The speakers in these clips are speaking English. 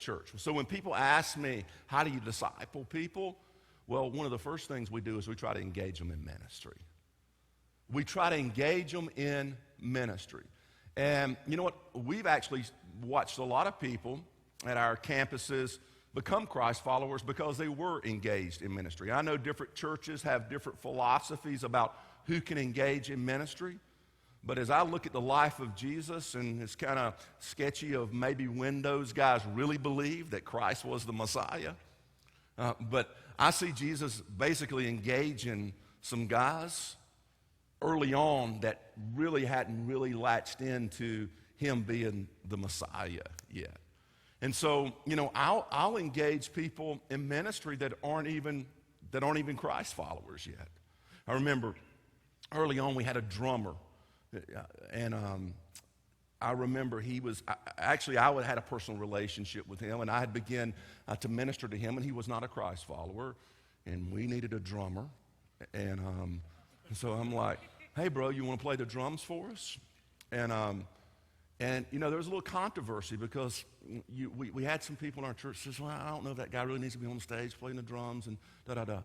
church. So when people ask me, how do you disciple people? Well, one of the first things we do is we try to engage them in ministry. We try to engage them in ministry. And you know what? We've actually watched a lot of people at our campuses become Christ followers because they were engaged in ministry. I know different churches have different philosophies about who can engage in ministry. But as I look at the life of Jesus, and it's kind of sketchy of maybe when those guys really believed that Christ was the Messiah. But I see Jesus basically engaging some guys early on that really hadn't really latched into him being the Messiah yet. And so, you know, I'll engage people in ministry that aren't even Christ followers yet. I remember early on we had a drummer. And I remember I had a personal relationship with him, and I had begun to minister to him, and he was not a Christ follower, and we needed a drummer. And so I'm like, hey, bro, you want to play the drums for us? And you know, there was a little controversy because we had some people in our church that says, well, I don't know if that guy really needs to be on the stage playing the drums and da-da-da.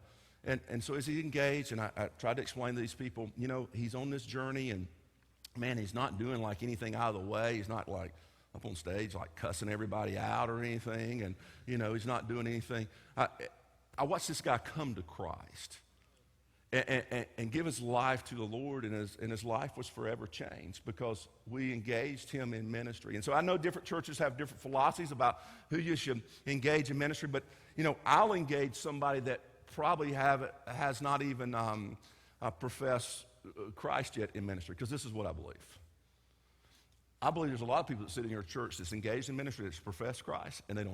And so as he engaged, and I tried to explain to these people, you know, he's on this journey, and man, he's not doing like anything out of the way. He's not like up on stage like cussing everybody out or anything. And, you know, he's not doing anything. I watched this guy come to Christ and give his life to the Lord, and his life was forever changed because we engaged him in ministry. And so I know different churches have different philosophies about who you should engage in ministry, but, you know, I'll engage somebody that probably has not even professed Christ yet in ministry, because this is what I believe. I believe there's a lot of people that sit in your church that's engaged in ministry that's professed Christ, and they don't